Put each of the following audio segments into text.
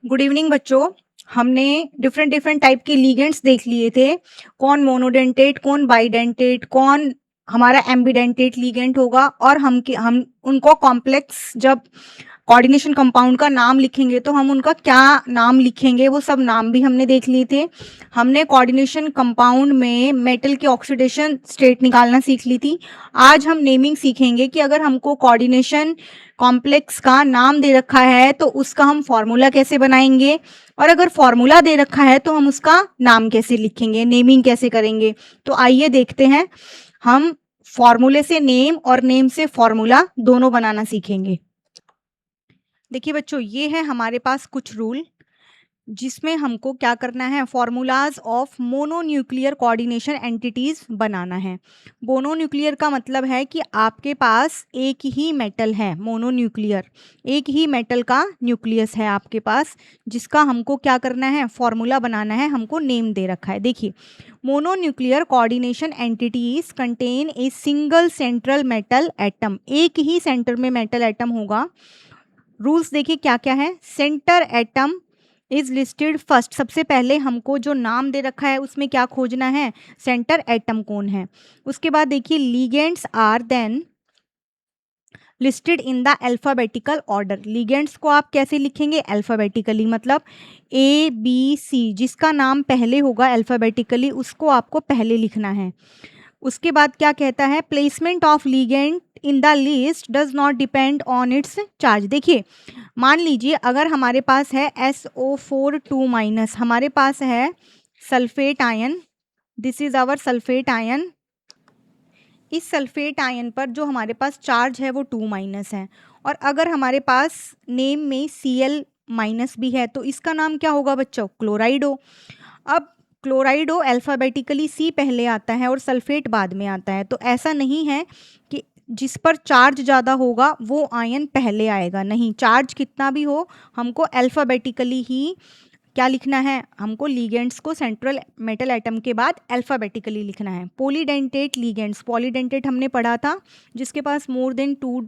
Good evening बच्चों। हमने different different type के लिगेंड्स देख लिए थे। कौन मोनोडेंटेट, कौन बाइडेंटेट, कौन हमारा एम्बिडेंटेट लिगेंड होगा, और हम उनको कॉम्प्लेक्स जब कोऑर्डिनेशन कंपाउंड का नाम लिखेंगे तो हम उनका क्या नाम लिखेंगे, वो सब नाम भी हमने देख लिए थे। हमने कोऑर्डिनेशन कंपाउंड में मेटल की ऑक्सीडेशन स्टेट निकालना सीख ली थी। आज हम नेमिंग सीखेंगे कि अगर हमको कोऑर्डिनेशन कॉम्प्लेक्स का नाम दे रखा है तो उसका हम फॉर्मूला कैसे बनाएंगे, और अगर फॉर्मूला दे रखा है तो हम उसका नाम कैसे लिखेंगे, नेमिंग कैसे करेंगे। तो आइए देखते हैं, हम फॉर्मूले से नेम और नेम से फॉर्मूला दोनों बनाना सीखेंगे। देखिए बच्चों, ये है हमारे पास कुछ रूल जिसमें हमको क्या करना है, formulas of mononuclear coordination entities बनाना है। मोनोन्यूक्लियर का मतलब है कि आपके पास एक ही मेटल है, मोनोन्यूक्लियर एक ही मेटल का न्यूक्लियस है आपके पास, जिसका हमको क्या करना है, फॉर्मूला बनाना है। हमको नेम दे रखा है। देखिए, mononuclear coordination entities contain a single central metal atom, एक ही सेंटर में मेटल एटम होगा। रूल्स देखिए क्या क्या है। Centre atom is listed first, सबसे पहले हमको जो नाम दे रखा है उसमें क्या खोजना है, सेंटर एटम कौन है। उसके बाद देखिए, legends are then listed in the alphabetical order. Legends को आप कैसे लिखेंगे, अल्फाबेटिकली, मतलब ABC, जिसका नाम पहले होगा अल्फाबेटिकली उसको आपको पहले लिखना है। उसके बाद क्या कहता है, placement of ligand in the list does not depend on it's charge. देखिए, मान लीजिए अगर हमारे पास है SO4 2-, हमारे पास है sulphate ion, this is our sulphate ion. इस सल्फेट आयन पर जो हमारे पास चार्ज है वो 2- है, और अगर हमारे पास नेम में Cl- भी है तो इसका नाम क्या होगा बच्चों, क्लोराइड हो। अब क्लोराइड हो, अल्फाबेटिकली C पहले आता है और सल्फेट बाद में आता है, तो ऐसा नहीं है कि जिस पर चार्ज ज़्यादा होगा वो आयन पहले आएगा, नहीं, चार्ज कितना भी हो हमको अल्फाबेटिकली ही क्या लिखना है, हमको लिगेंड्स को सेंट्रल मेटल एटम के बाद अल्फाबेटिकली लिखना है। पॉलीडेंटेट लिगेंड्स, पॉलीडेंटेट हमने पढ़ा था, जिसके पास मोर देन 2,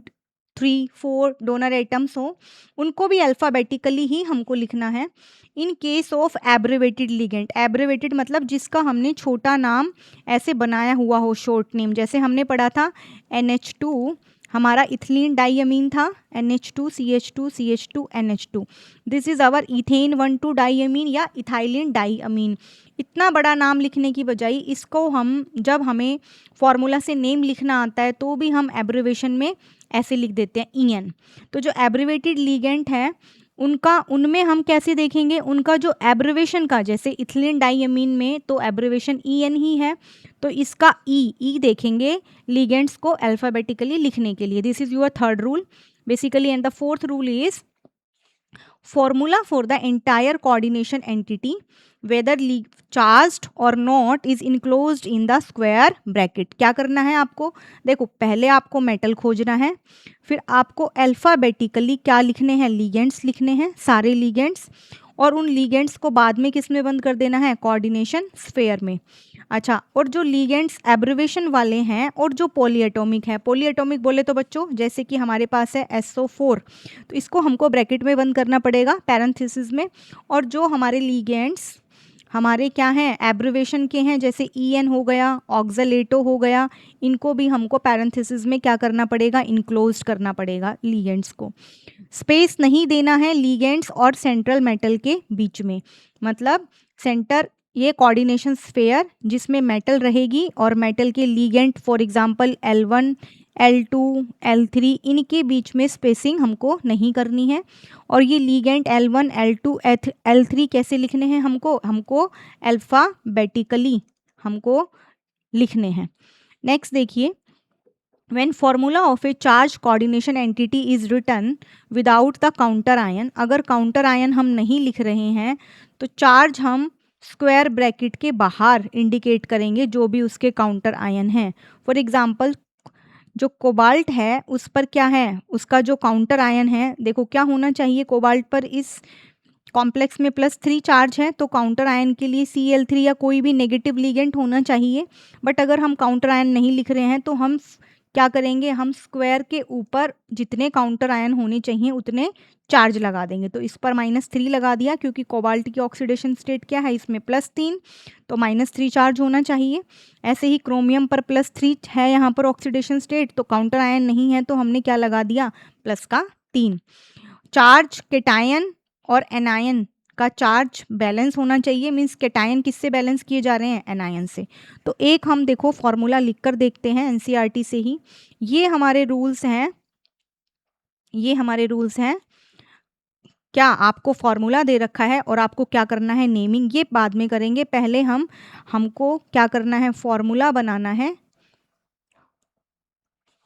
3, 4 डोनर एटम्स हो, उनको भी अल्फाबेटिकली ही हमको लिखना है। In case of abbreviated ligand, abbreviated मतलब जिसका हमने छोटा नाम ऐसे बनाया हुआ हो, शॉर्ट नेम, जैसे हमने पढ़ा था NH2 हमारा इथिलीन डाइअमीन था, NH2CH2CH2NH2, this is our ethane 1,2 diamine या इथाइलिन डाइअमीन। इतना बड़ा नाम लिखने की बजाय इसको हम जब हमें फॉर्मूला से नेम लिखना आता है तो भी हम एब्रिवेशन में ऐसे लिख देते हैं EN। तो जो एब्रिवेटेड लिगेंड है उनका, उनमें हम कैसे देखेंगे, उनका जो एब्रिवेशन का, जैसे इथिलीन डाइअमीन में तो एब्रिवेशन EN ही है, तो इसका ई देखेंगे लिगेंड्स को अल्फाबेटिकली लिखने के लिए। This is your third rule basically, and the fourth rule is formula for the entire coordination entity whether charged or not is enclosed in the square bracket। क्या करना है आपको, देखो पहले आपको मेटल खोजना है, फिर आपको अल्फाबेटिकली क्या लिखने हैं, लिगेंड्स लिखने हैं, सारे लिगेंड्स, और उन लिगेंड्स को बाद में किस में बंद कर देना है, कोऑर्डिनेशन स्फेयर में। अच्छा, और जो लिगेंड्स एब्रिवेशन वाले हैं और जो पॉलीएटॉमिक है, पॉलीएटॉमिक बोले तो बच्चों जैसे कि हमारे पास है SO4, तो इसको हमको ब्रैकेट में बंद करना पड़ेगा, पैरेंथेसिस में। और जो हमारे लिगेंड्स हमारे क्या हैं, एब्रिवेशन के हैं, जैसे EN हो गया, ऑक्सलेटो हो गया, इनको भी हमको पैरेंथेसिस में क्या करना पड़ेगा, इनक्लोज करना पड़ेगा लिगेंड्स को। स्पेस नहीं देना है लिगेंड्स और सेंट्रल मेटल के बीच में, मतलब सेंटर ये कोऑर्डिनेशन स्फेयर जिसमें मेटल रहेगी और मेटल के ligand, for example L1 L2 L3, इनके बीच में स्पेसिंग हमको नहीं करनी है। और ये लिगेंड L1 L2 L3 कैसे लिखने हैं, हमको अल्फाबेटिकली हमको लिखने हैं। नेक्स्ट देखिए, when formula of a charge coordination entity is written without the counter ion, अगर काउंटर आयन हम नहीं लिख रहे हैं तो चार्ज हम स्क्वायर ब्रैकेट के बाहर इंडिकेट करेंगे जो भी उसके काउंटर आयन है। फॉर एग्जांपल, जो कोबाल्ट है उस पर क्या है, उसका जो काउंटर आयन है, देखो क्या होना चाहिए, कोबाल्ट पर इस कॉम्प्लेक्स में +3 चार्ज है, तो काउंटर आयन के लिए Cl3 या कोई भी नेगेटिव लिगेंड होना चाहिए। बट अगर हम काउंटर आयन नहीं लिख रहे हैं तो हम क्या करेंगे, हम स्क्वायर के ऊपर जितने काउंटर आयन होने चाहिए उतने चार्ज लगा देंगे। तो इस पर -3 लगा दिया, क्योंकि कोबाल्ट की ऑक्सीडेशन स्टेट क्या है, इसमें +3, तो -3 चार्ज होना चाहिए। ऐसे ही क्रोमियम पर +3 है यहाँ पर ऑक्सीडेशन स्टेट, तो काउंटर आयन नहीं है, तो हमने क्या लगा दिया, +3। चार्ज केटायन और एनायन का चार्ज बैलेंस होना चाहिए, मीन्स केटायन किससे बैलेंस किए जा रहे हैं, एनायन से। तो एक हम देखो फॉर्मूला लिखकर देखते हैं एनसीईआरटी से ही। ये हमारे रूल्स हैं, ये हमारे रूल्स हैं। क्या आपको फॉर्मूला दे रखा है और आपको क्या करना है, नेमिंग, ये बाद में करेंगे। पहले हमको क्या करना है, फॉर्मूला बनाना है।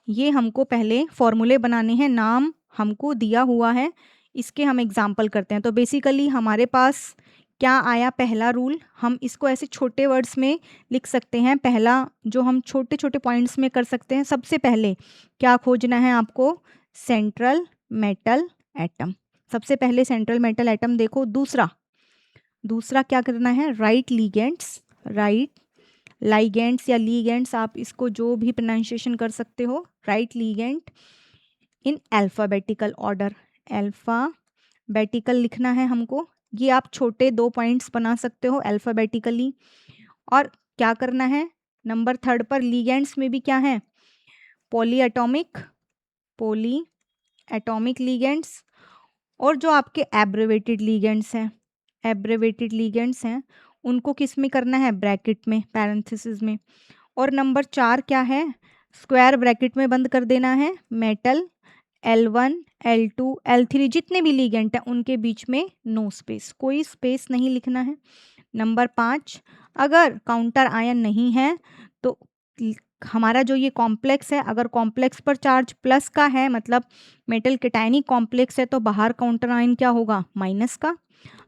ये हमको पहले फॉर्मूले बनाने हैं, नाम हमको दिया हुआ है, इसके हम एग्जाम्पल करते हैं। तो बेसिकली हमारे पास क्या आया, पहला रूल, हम इसको ऐसे छोटे वर्ड्स में लिख सकते हैं। पहला जो हम छोटे छोटे पॉइंट्स में कर सकते हैं, सबसे पहले क्या खोजना है आपको, सेंट्रल मेटल एटम। सबसे पहले सेंट्रल मेटल एटम देखो। दूसरा क्या करना है, राइट लीगेंड्स, राइट लाइगेंड्स या लीगेंड्स, आप इसको जो भी प्रोनाउंसिएशन कर सकते हो, right ligand in alphabetical order, alphabetical लिखना है हमको। ये आप छोटे 2 पॉइंट्स बना सकते हो अल्फ़ाबेटिकली। और क्या करना है, नंबर 3 पर लीगेंड्स में भी क्या है, पॉली एटॉमिक लीगेंड्स, और जो आपके एब्रेवेटेड लीगेंड्स हैं उनको किस में करना है, ब्रैकेट में, पैरेंथेसिस में। और नंबर 4 क्या है, स्क्वायर ब्रैकेट में बंद कर देना है, मेटल L1 L2 L3 जितने भी लीगेंट हैं उनके बीच में नो स्पेस, कोई स्पेस नहीं लिखना है। नंबर 5, अगर काउंटर आयन नहीं है तो हमारा जो ये कॉम्प्लेक्स है, अगर कॉम्प्लेक्स पर चार्ज प्लस का है, मतलब मेटल केटायनिक कॉम्प्लेक्स है, तो बाहर काउंटर आयन क्या होगा, माइनस का।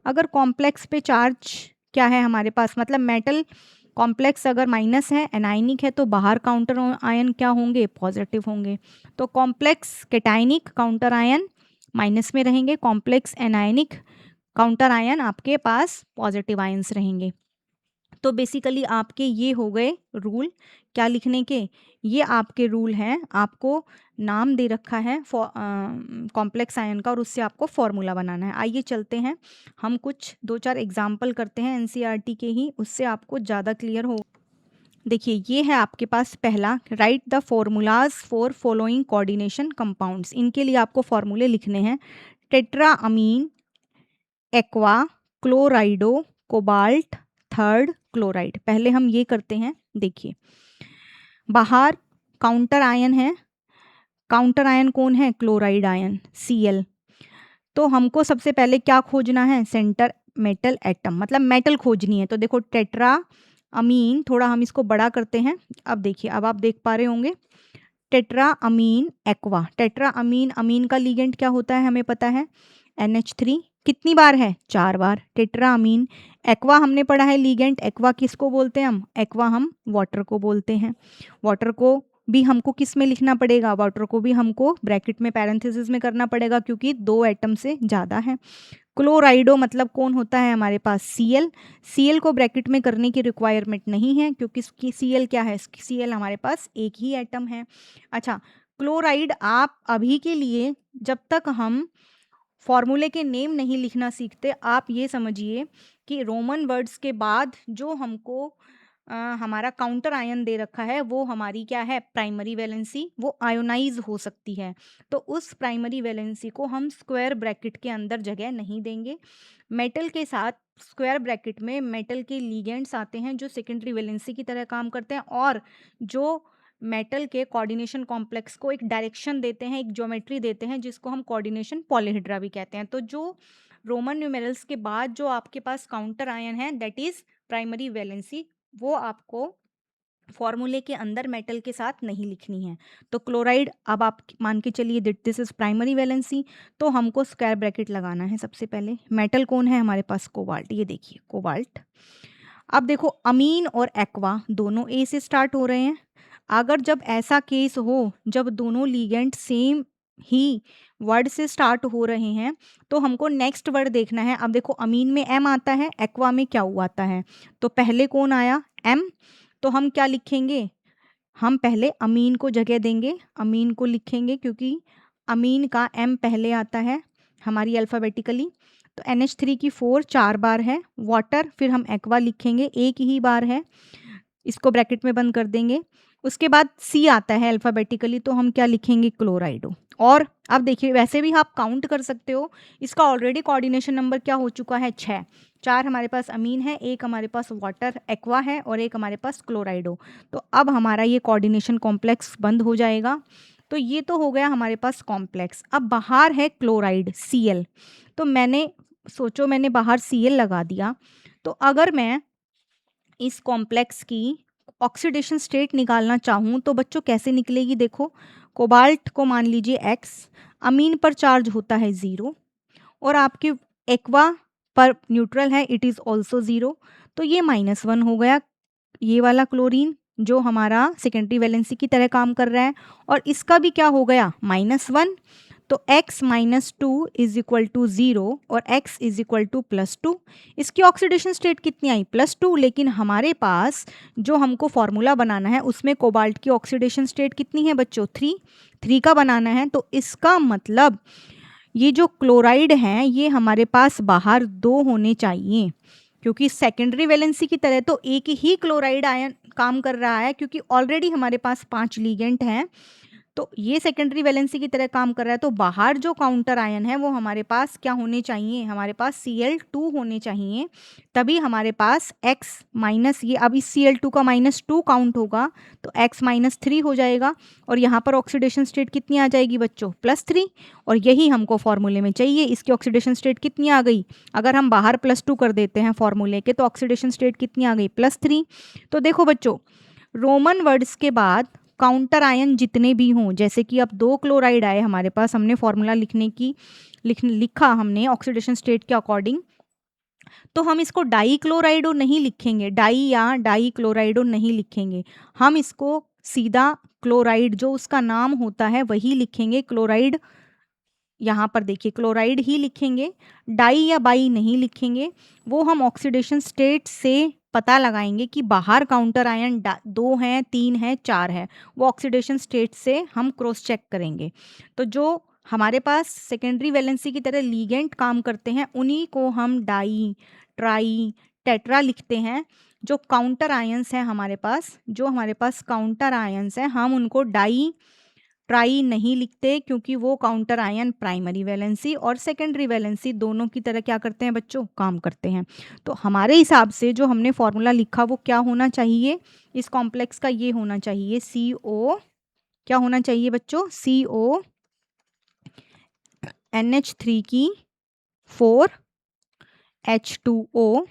अगर कॉम्प्लेक्स पे चार्ज क्या है हमारे पास, मतलब मेटल कॉम्प्लेक्स अगर माइनस है, एनाइनिक है, तो बाहर काउंटर आयन क्या होंगे, पॉजिटिव होंगे। तो कॉम्प्लेक्स केटायनिक काउंटर आयन माइनस में रहेंगे, कॉम्प्लेक्स एनायनिक काउंटर आयन आपके पास पॉजिटिव आयंस रहेंगे। तो बेसिकली आपके ये हो गए रूल, क्या लिखने के, ये आपके रूल हैं। आपको नाम दे रखा है कॉम्प्लेक्स आयन का और उससे आपको फॉर्मूला बनाना है। आइए चलते हैं, हम कुछ 2-4 एग्जाम्पल करते हैं एनसीईआरटी के ही, उससे आपको ज़्यादा क्लियर हो। देखिए ये है आपके पास पहला, right the formulas for following coordination compounds. इनके लिए आपको फॉर्मूले लिखने हैं, टेट्रा अमीन, एक्वा, क्लोराइडो, कोबाल्ट, थर्ड क्लोराइड। पहले हम ये करते हैं, देखिए बाहर काउंटर आयन है, काउंटर आयन कौन है, क्लोराइड आयन Cl। तो हमको सबसे पहले क्या खोजना है, सेंटर मेटल एटम, मतलब मेटल खोजनी है। तो देखो टेट्रा अमीन, थोड़ा हम इसको बड़ा करते हैं। अब देखिए, अब आप देख पा रहे होंगे, tetra amine aqua, tetra amine, अमीन का लीगेंड क्या होता है हमें पता है, NH3, कितनी बार है, 4 बार, टेट्रा अमीन। एक्वा हमने पढ़ा है लीगेंड, एक्वा किसको बोलते हैं हम, एक्वा हम वाटर को बोलते हैं। वाटर को भी हमको किस में लिखना पड़ेगा, वाटर को भी हमको ब्रैकेट में पैरेंथेसिस में करना पड़ेगा, क्योंकि 2 एटम से ज़्यादा है। क्लोराइडो मतलब कौन होता है हमारे पास, Cl को ब्रैकेट में करने की रिक्वायरमेंट नहीं है, क्योंकि Cl क्या है, Cl हमारे पास एक ही एटम है। अच्छा, क्लोराइड आप अभी के लिए, जब तक हम फॉर्मूले के नेम नहीं लिखना सीखते, आप ये समझिए कि रोमन वर्ड्स के बाद जो हमको हमारा काउंटर आयन दे रखा है वो हमारी क्या है, प्राइमरी वैलेंसी, वो आयोनाइज हो सकती है। तो उस प्राइमरी वैलेंसी को हम स्क्वायर ब्रैकेट के अंदर जगह नहीं देंगे। मेटल के साथ स्क्वायर ब्रैकेट में मेटल के लीगेंड्स आते हैं जो सेकेंडरी वैलेंसी की तरह काम करते हैं, और जो मेटल के कोऑर्डिनेशन कॉम्प्लेक्स को एक डायरेक्शन देते हैं, एक ज्योमेट्री देते हैं, जिसको हम कोऑर्डिनेशन पॉलीहेड्रा भी कहते हैं। तो जो रोमन न्यूमेरल्स के बाद जो आपके पास काउंटर आयन है, दैट इज प्राइमरी वैलेंसी, वो आपको फॉर्मूले के अंदर मेटल के साथ नहीं लिखनी है। तो क्लोराइड, अब आप मान के चलिए दिस इज प्राइमरी वैलेंसी, तो हमको स्क्वायर ब्रैकेट लगाना है सबसे पहले। मेटल कौन है हमारे पास, कोबाल्ट, ये देखिए कोबाल्ट। अब देखो अमीन और एक्वा दोनों ए से स्टार्ट हो रहे हैं। अगर जब ऐसा केस हो, जब दोनों लीगेंड सेम ही वर्ड से स्टार्ट हो रहे हैं, तो हमको नेक्स्ट वर्ड देखना है। अब देखो अमीन में M आता है, एक्वा में क्या हुआ आता है, तो पहले कौन आया, M, तो हम क्या लिखेंगे, हम पहले अमीन को जगह देंगे, अमीन को लिखेंगे क्योंकि अमीन का M पहले आता है हमारी अल्फ़ाबेटिकली। तो NH3 की 4 4 बार है, वाटर फिर हम एक्वा लिखेंगे, एक ही बार है, इसको ब्रैकेट में बंद कर देंगे। उसके बाद C आता है अल्फ़ाबेटिकली, तो हम क्या लिखेंगे, क्लोराइडो। और अब देखिए वैसे भी आप काउंट कर सकते हो, इसका ऑलरेडी कोऑर्डिनेशन नंबर क्या हो चुका है, 6। 4 हमारे पास अमीन है, एक हमारे पास वाटर एक्वा है और एक हमारे पास क्लोराइडो। तो अब हमारा ये कोऑर्डिनेशन कॉम्प्लेक्स बंद हो जाएगा। तो ये तो हो गया हमारे पास कॉम्प्लेक्स। अब बाहर है क्लोराइड Cl, तो मैंने बाहर Cl लगा दिया। तो अगर मैं इस कॉम्प्लेक्स की ऑक्सीडेशन स्टेट निकालना चाहूँ तो बच्चों कैसे निकलेगी, देखो कोबाल्ट को मान लीजिए X, अमीन पर चार्ज होता है 0 और आपके एक्वा पर न्यूट्रल है, इट इज़ ऑल्सो 0। तो ये -1 हो गया, ये वाला क्लोरीन जो हमारा सेकेंडरी वैलेंसी की तरह काम कर रहा है, और इसका भी क्या हो गया, -1। तो x - 2 इज इक्वल टू 0 और x इज इक्वल टू +2। इसकी ऑक्सीडेशन स्टेट कितनी आई, +2, लेकिन हमारे पास जो हमको फॉर्मूला बनाना है उसमें कोबाल्ट की ऑक्सीडेशन स्टेट कितनी है बच्चों, 3 का बनाना है। तो इसका मतलब ये जो क्लोराइड हैं ये हमारे पास बाहर 2 होने चाहिए, क्योंकि सेकेंडरी वैलेंसी की तरह तो एक ही क्लोराइड आयन काम कर रहा है, क्योंकि ऑलरेडी हमारे पास 5 लीगेंट हैं। तो ये सेकेंडरी वैलेंसी की तरह काम कर रहा है, तो बाहर जो काउंटर आयन है वो हमारे पास क्या होने चाहिए, हमारे पास Cl2 होने चाहिए। तभी हमारे पास x माइनस, ये अब इस Cl2 का -2 काउंट होगा तो x -3 हो जाएगा, और यहाँ पर ऑक्सीडेशन स्टेट कितनी आ जाएगी बच्चों, +3। और यही हमको फॉर्मूले में चाहिए। इसकी ऑक्सीडेशन स्टेट कितनी आ गई, अगर हम बाहर +2 कर देते हैं फॉर्मूले के तो ऑक्सीडेशन स्टेट कितनी आ गई, +3। तो देखो बच्चों, रोमन वर्ड्स के बाद काउंटर आयन जितने भी हों, जैसे कि अब 2 क्लोराइड आए हमारे पास, हमने फॉर्मूला लिखा हमने ऑक्सीडेशन स्टेट के अकॉर्डिंग, तो हम इसको डाई क्लोराइडो नहीं लिखेंगे, डाई या डाई क्लोराइडो नहीं लिखेंगे, हम इसको सीधा क्लोराइड जो उसका नाम होता है वही लिखेंगे, क्लोराइड। यहाँ पर देखिए क्लोराइड ही लिखेंगे, डाई या बाई नहीं लिखेंगे। वो हम ऑक्सीडेशन स्टेट से पता लगाएंगे कि बाहर काउंटर आयन 2 हैं, 3 हैं, 4 है, वो ऑक्सीडेशन स्टेट से हम क्रॉस चेक करेंगे। तो जो हमारे पास सेकेंडरी वैलेंसी की तरह लीगेंट काम करते हैं उन्हीं को हम डाई, ट्राई, टेट्रा लिखते हैं। जो काउंटर आयंस हैं हमारे पास, जो हमारे पास काउंटर आयंस हैं, हम उनको डाई ट्राई नहीं लिखते, क्योंकि वो काउंटर आयन प्राइमरी वैलेंसी और सेकेंडरी वैलेंसी दोनों की तरह क्या करते हैं बच्चों, काम करते हैं। तो हमारे हिसाब से जो हमने फॉर्मूला लिखा वो क्या होना चाहिए, इस कॉम्प्लेक्स का ये होना चाहिए, CO, क्या होना चाहिए बच्चों, CO NH3 की 4 H2O,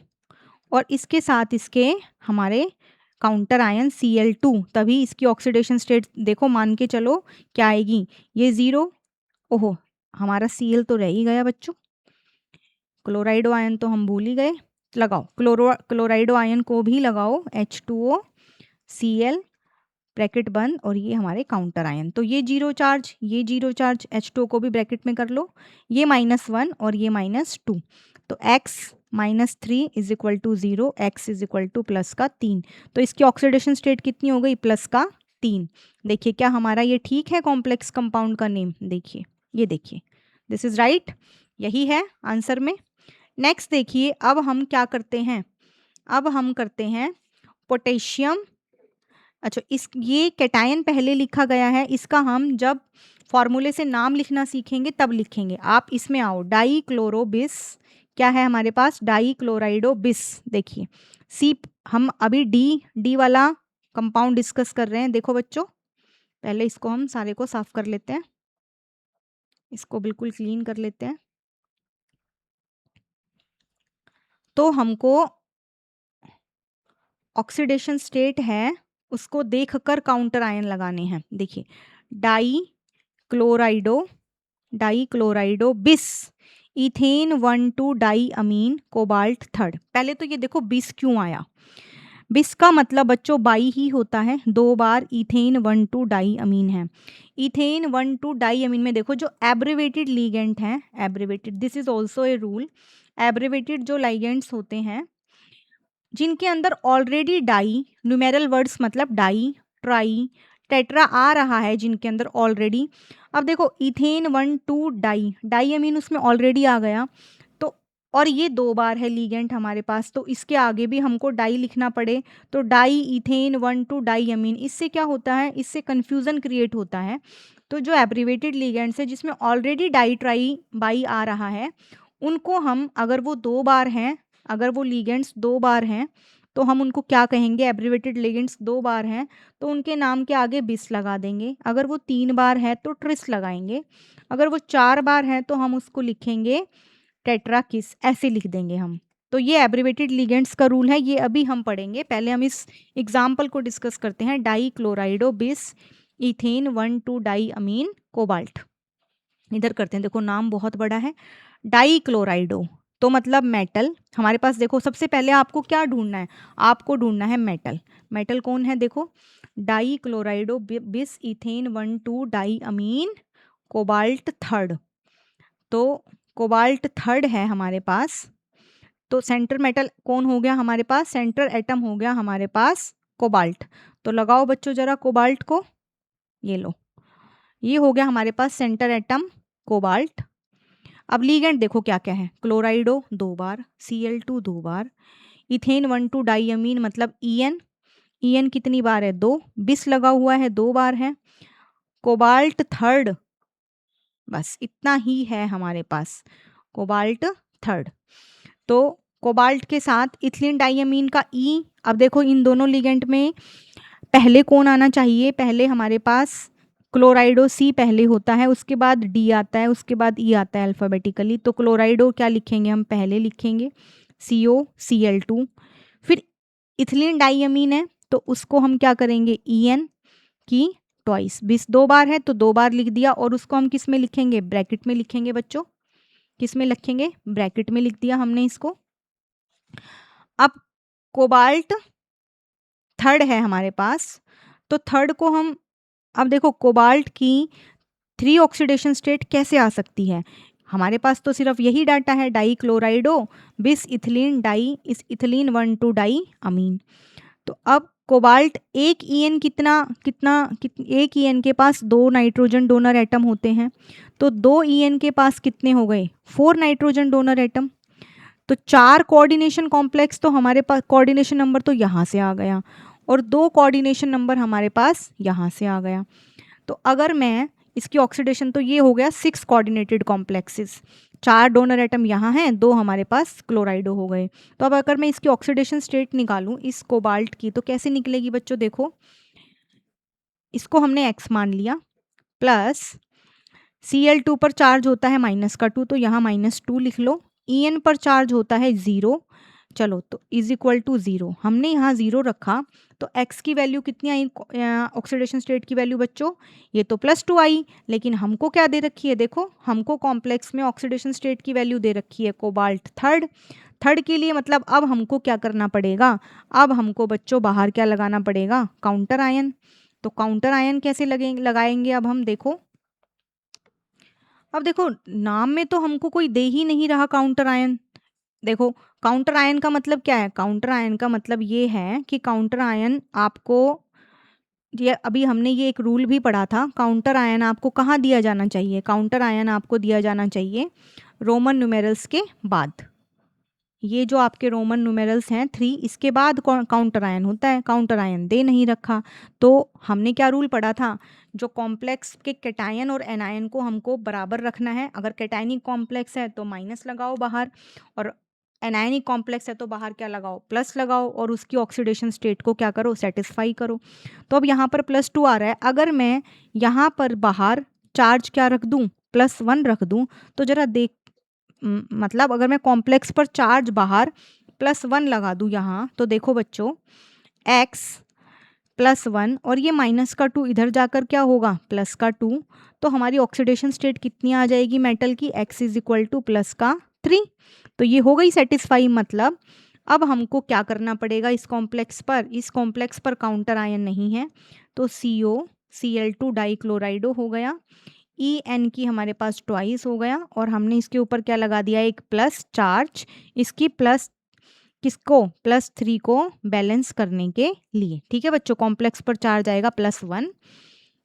और इसके साथ इसके हमारे काउंटर आयन Cl2, तभी इसकी ऑक्सीडेशन स्टेट देखो मान के चलो क्या आएगी, ये 0, ओहो हमारा Cl तो रह ही गया बच्चों, क्लोराइडो आयन तो हम भूल ही गए, लगाओ क्लोराइडो आयन को भी लगाओ, H2O Cl ब्रैकेट बंद, और ये हमारे काउंटर आयन, तो ये 0 चार्ज, ये 0 चार्ज, H2O को भी ब्रैकेट में कर लो, ये -1 और ये -2, तो x -3 is equal to 0, x is equal to +3। तो इसकी ऑक्सीडेशन स्टेट कितनी हो गई, +3। देखिए क्या हमारा ये ठीक है कॉम्प्लेक्स कंपाउंड का नेम, देखिए ये देखिए, दिस इज राइट, यही है आंसर में। नेक्स्ट देखिए, अब हम क्या करते हैं, अब हम करते हैं पोटेशियम। अच्छा, इस ये कैटायन पहले लिखा गया है, इसका हम जब फॉर्मूले से नाम लिखना सीखेंगे तब लिखेंगे। आप इसमें आओ, डाई क्लोरोबिस, क्या है हमारे पास, डाई क्लोराइडो बिस। देखिए सी, हम अभी डी वाला कंपाउंड डिस्कस कर रहे हैं। देखो बच्चों, पहले इसको हम सारे को साफ कर लेते हैं, इसको बिल्कुल क्लीन कर लेते हैं। तो हमको ऑक्सीडेशन स्टेट है उसको देखकर काउंटर आयन लगाने हैं। देखिए डाई क्लोराइडो बिस, इथेन 1,2 डाई अमीन कोबाल्ट 3। पहले तो ये देखो बिस क्यों आया, बिस का मतलब बच्चों बाई ही होता है, 2 बार इथेन 1,2 डाई अमीन है। इथेन 1,2 डाई अमीन में देखो जो एब्रिवेटेड लीगेंट हैं, abbreviated, this is also a rule, abbreviated जो लाइगेंट्स होते हैं जिनके अंदर ऑलरेडी डाई, न्यूमेरल वर्ड्स मतलब डाई ट्राई, टेट्रा आ रहा है जिनके अंदर ऑलरेडी। अब देखो इथेन 1,2 डाई, डाई अमीन उसमें ऑलरेडी आ गया, तो और ये 2 बार है लीगेंट हमारे पास, तो इसके आगे भी हमको डाई लिखना पड़े, तो डाई इथेन 1,2 डाई अमीन। इससे क्या होता है, इससे कन्फ्यूज़न क्रिएट होता है। तो जो एब्रीवेटेड लीगेंट्स है जिसमें ऑलरेडी डाई ट्राई बाई आ रहा है, उनको हम, अगर वो 2 बार हैं, अगर वो लीगेंट्स 2 बार हैं, तो हम उनको क्या कहेंगे, एब्रीवेटेड लीगेंट्स 2 बार हैं तो उनके नाम के आगे बिस लगा देंगे। अगर वो 3 बार है तो ट्रिस लगाएंगे। अगर वो 4 बार है तो हम उसको लिखेंगे टेट्राकिस, ऐसे लिख देंगे हम। तो ये एब्रीवेटेड लिगेंड्स का रूल है, ये अभी हम पढ़ेंगे। पहले हम इस एग्जाम्पल को डिस्कस करते हैं। डाई क्लोराइडो बिस इथेन 1,2 डाई अमीन कोबाल्ट। इधर करते हैं, देखो नाम बहुत बड़ा है। डाई क्लोराइडो तो मतलब मेटल। हमारे पास देखो सबसे पहले आपको क्या ढूंढना है, आपको ढूंढना है मेटल। मेटल कौन है, देखो डाई क्लोराइडो बिस इथेन 1,2 डाई अमीन कोबाल्ट थर्ड। तो कोबाल्ट थर्ड है हमारे पास, तो सेंटर मेटल कौन हो गया हमारे पास, सेंटर एटम हो गया हमारे पास कोबाल्ट। तो लगाओ बच्चों जरा कोबाल्ट को, ये लो, ये हो गया हमारे पास सेंटर एटम कोबाल्ट। अब लीगेंड देखो क्या क्या है, क्लोराइडो 2 बार, Cl2 2 बार, इथेन 1,2 डाईअमीन मतलब En, En कितनी बार है 2, बिस लगा हुआ है 2 बार है, कोबाल्ट थर्ड, बस इतना ही है हमारे पास, कोबाल्ट थर्ड। तो कोबाल्ट के साथ इथिलीन डाइअमीन का ई। अब देखो इन दोनों लिगेंड में पहले कौन आना चाहिए, पहले हमारे पास क्लोराइडो सी पहले होता है, उसके बाद डी आता है, उसके बाद ई आता है अल्फ़ाबेटिकली। तो क्लोराइडो क्या लिखेंगे हम, पहले लिखेंगे COCl2। फिर इथिलीन डाइअमीन है तो उसको हम क्या करेंगे, En की ट्वाइस, 20 2 बार है तो 2 बार लिख दिया, और उसको हम किस में लिखेंगे, ब्रैकेट में लिखेंगे बच्चों, किस में लिखेंगे, ब्रैकेट में लिख दिया हमने इसको। अब कोबाल्ट थर्ड है हमारे पास, तो थर्ड को हम, अब देखो कोबाल्ट की 3 ऑक्सीडेशन स्टेट कैसे आ सकती है, हमारे पास तो सिर्फ यही डाटा है, डाई क्लोराइडो बिस इथिलीन डाई इस इथिलीन 1,2 डाई अमीन। तो अब कोबाल्ट एक En एक En के पास 2 नाइट्रोजन डोनर एटम होते हैं, तो 2 En के पास कितने हो गए, 4 नाइट्रोजन डोनर एटम। तो 4 कोऑर्डिनेशन कॉम्प्लेक्स, तो हमारे पास कोऑर्डिनेशन नंबर तो यहाँ से आ गया, और 2 कोऑर्डिनेशन नंबर हमारे पास यहाँ से आ गया। तो अगर मैं इसकी ऑक्सीडेशन, तो ये हो गया 6 कोऑर्डिनेटेड कॉम्प्लेक्सेस, 4 डोनर एटम यहाँ हैं, 2 हमारे पास क्लोराइडो हो गए। तो अब अगर मैं इसकी ऑक्सीडेशन स्टेट निकालूं इस कोबाल्ट की, तो कैसे निकलेगी बच्चों, देखो इसको हमने x मान लिया, प्लस Cl2 पर चार्ज होता है -2, तो यहाँ -2 लिख लो, En पर चार्ज होता है 0, चलो तो इज इक्वल टू 0, हमने यहाँ 0 रखा, तो x की वैल्यू कितनी आई, ऑक्सीडेशन स्टेट की वैल्यू बच्चों, ये तो +2 आई, लेकिन हमको क्या दे रखी है, देखो हमको कॉम्प्लेक्स में ऑक्सीडेशन स्टेट की वैल्यू दे रखी है कोबाल्ट थर्ड। थर्ड के लिए मतलब अब हमको क्या करना पड़ेगा, अब हमको बच्चों बाहर क्या लगाना पड़ेगा, काउंटर आयन। तो काउंटर आयन कैसे लगाएंगे, अब हम देखो, अब देखो नाम में तो हमको कोई दे ही नहीं रहा काउंटर आयन। देखो काउंटर आयन का मतलब क्या है, काउंटर आयन का मतलब ये है कि काउंटर आयन आपको, ये अभी हमने ये एक रूल भी पढ़ा था, काउंटर आयन आपको कहाँ दिया जाना चाहिए, काउंटर आयन आपको दिया जाना चाहिए रोमन न्यूमेरल्स के बाद। ये जो आपके रोमन न्यूमेरल्स हैं 3, इसके बाद काउंटर आयन होता है, काउंटर आयन दे नहीं रखा। तो हमने क्या रूल पढ़ा था, जो कॉम्प्लेक्स के कैटायन और एनायन को हमको बराबर रखना है। अगर कैटायनिक कॉम्प्लेक्स है तो माइनस लगाओ बाहर, और एनायनिक कॉम्प्लेक्स है तो बाहर क्या लगाओ, प्लस लगाओ, और उसकी ऑक्सीडेशन स्टेट को क्या करो, सेटिस्फाई करो। तो अब यहाँ पर +2 आ रहा है, अगर मैं यहाँ पर बाहर चार्ज क्या रख दूँ, +1 रख दूँ, तो जरा देख, मतलब अगर मैं कॉम्प्लेक्स पर चार्ज बाहर +1 लगा दूँ यहाँ, तो देखो बच्चों x +1 और ये -2 इधर जाकर क्या होगा, +2, तो हमारी ऑक्सीडेशन स्टेट कितनी आ जाएगी मेटल की, x = +3। तो ये हो गई सेटिस्फाई। मतलब अब हमको क्या करना पड़ेगा, इस कॉम्प्लेक्स पर काउंटर आयन नहीं है, तो COCl2 डाइक्लोराइडो हो गया, En की हमारे पास ट्वाइस हो गया, और हमने इसके ऊपर क्या लगा दिया, एक प्लस चार्ज, इसकी प्लस किसको? +3 को बैलेंस करने के लिए। ठीक है बच्चों, कॉम्प्लेक्स पर चार्ज आएगा +1।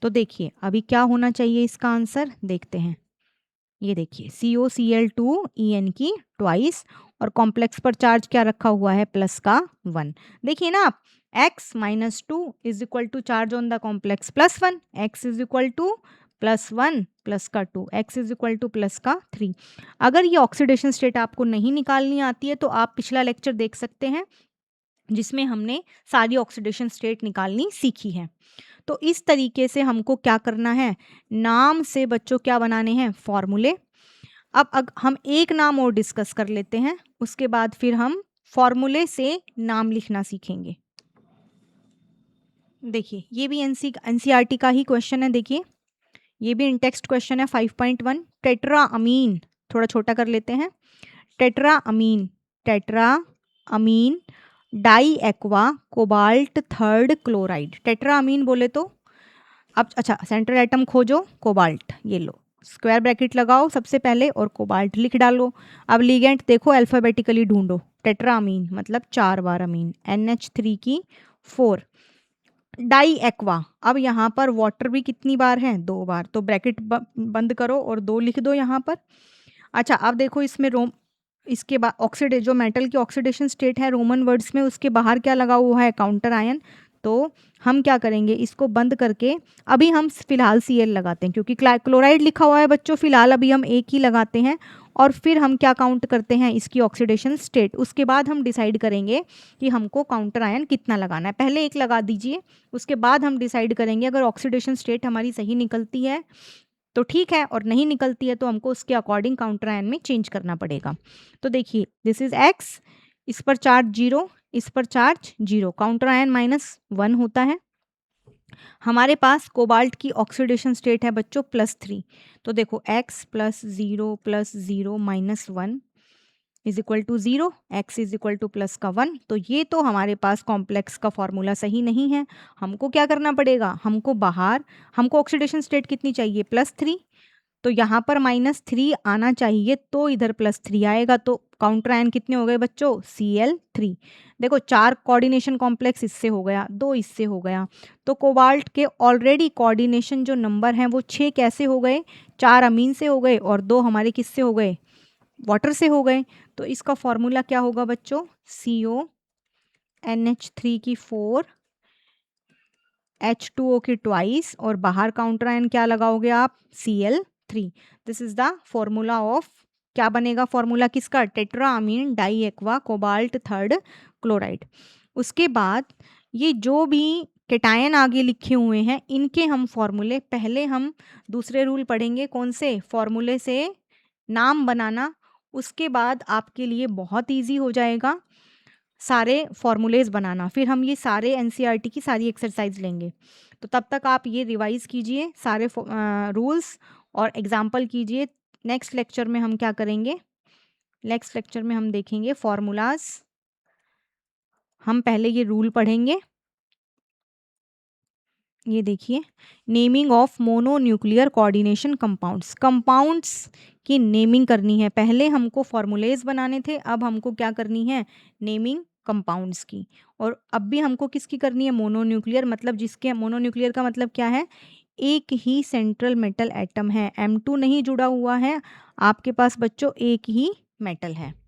तो देखिए अभी क्या होना चाहिए इसका आंसर, देखते हैं। ये देखिए COCl2 की ट्वाइस, और कॉम्प्लेक्स पर चार्ज क्या रखा हुआ है? प्लस का 1। देखिए ना आप, x - 2 is equal to charge on the complex +1, x is equal to +1 plus का 2, x is equal to plus का 3। अगर ये ऑक्सीडेशन स्टेट आपको नहीं निकालनी आती है तो आप पिछला लेक्चर देख सकते हैं, जिसमें हमने सारी ऑक्सीडेशन स्टेट निकालनी सीखी है। तो इस तरीके से हमको क्या करना है, नाम से बच्चों क्या बनाने हैं? फॉर्मूले। अब हम एक नाम और डिस्कस कर लेते हैं, उसके बाद फिर हम फॉर्मूले से नाम लिखना सीखेंगे। देखिए ये भी एनसीईआरटी का ही क्वेश्चन है। देखिए ये भी इन टेक्स्ट क्वेश्चन है 5.1। टेट्रा अमीन, थोड़ा छोटा कर लेते हैं। Tetra amine di aqua cobalt third chloride. Tetra amine बोले तो अब अच्छा, सेंट्रल एटम खोजो कोबाल्ट, ये लो, स्क्वायर ब्रैकेट लगाओ सबसे पहले और कोबाल्ट लिख डालो। अब लिगेंड देखो, अल्फाबेटिकली ढूंढो। टेट्रा अमीन मतलब 4 बार अमीन, NH3 की 4। डाई एक्वा, अब यहाँ पर वाटर भी कितनी बार है? 2 बार, तो ब्रैकेट बंद करो और 2 लिख दो यहाँ पर। अच्छा अब देखो इसमें इसके बाद ऑक्सीडे जो मेटल की ऑक्सीडेशन स्टेट है रोमन वर्ड्स में, उसके बाहर क्या लगा हुआ है? Counter ion. तो हम क्या करेंगे, इसको बंद करके अभी हम फिलहाल Cl लगाते हैं, क्योंकि क्लोराइड लिखा हुआ है बच्चों, फिलहाल अभी हम एक ही लगाते हैं। और फिर हम क्या काउंट करते हैं? इसकी ऑक्सीडेशन स्टेट। उसके बाद हम डिसाइड करेंगे कि हमको काउंटर आयन कितना लगाना है। पहले एक लगा दीजिए, उसके बाद हम डिसाइड करेंगे। अगर ऑक्सीडेशन स्टेट हमारी सही निकलती है तो ठीक है, और नहीं निकलती है तो हमको उसके अकॉर्डिंग काउंटर आयन में चेंज करना पड़ेगा। तो देखिए दिस इज x, इस पर चार्ज 0, इस पर चार्ज 0, काउंटर आयन -1 होता है। हमारे पास कोबाल्ट की ऑक्सीडेशन स्टेट है बच्चों +3। तो देखो x + 0 + 0 - 1 is equal to 0, x is equal to plus का 1। तो ये तो हमारे पास कॉम्प्लेक्स का फॉर्मूला सही नहीं है। हमको क्या करना पड़ेगा? हमको ऑक्सीडेशन स्टेट कितनी चाहिए? +3। तो यहाँ पर -3 आना चाहिए, तो इधर +3 आएगा। तो काउंटर आयन कितने हो गए बच्चों? Cl3। देखो 4 कोऑर्डिनेशन कॉम्प्लेक्स इससे हो गया, 2 इससे हो गया। तो कोबाल्ट के ऑलरेडी कोऑर्डिनेशन जो नंबर हैं वो 6 कैसे हो गए? 4 अमीन से हो गए और 2 हमारे किससे हो गए? वाटर से हो गए। तो इसका फॉर्मूला क्या होगा बच्चों? CONH3 की 4, H2O की ट्वाइस, और बाहर काउंटर आयन क्या लगाओगे आप? Cl3। This is the formula of, क्या बनेगा फॉर्मूला किसका? Tetra amine di aqua cobalt third chloride. उसके बाद ये जो भी केटायन आगे लिखे हुए हैं इनके हम फॉर्मूले, पहले हम दूसरे रूल पढ़ेंगे, कौन से? फॉर्मूले से नाम बनाना। उसके बाद आपके लिए बहुत इजी हो जाएगा सारे फॉर्मूलेज बनाना। फिर हम ये सारे एनसीईआरटी की सारी एक्सरसाइज लेंगे। तो तब तक आप ये रिवाइज कीजिए सारे रूल्स और एग्जाम्पल कीजिए। नेक्स्ट लेक्चर में हम क्या करेंगे? नेक्स्ट लेक्चर में हम देखेंगे फॉर्मूलाज। हम पहले ये रूल पढ़ेंगे। ये देखिए, naming of mononuclear coordination compounds की नेमिंग करनी है। पहले हमको फॉर्मूलेज बनाने थे, अब हमको क्या करनी है? नेमिंग कंपाउंड्स की। और अब भी हमको किसकी करनी है? मोनोन्यूक्लियर, मतलब जिसके, मोनोन्यूक्लियर का मतलब क्या है? एक ही सेंट्रल मेटल एटम है, M2 नहीं जुड़ा हुआ है आपके पास बच्चों, एक ही मेटल है।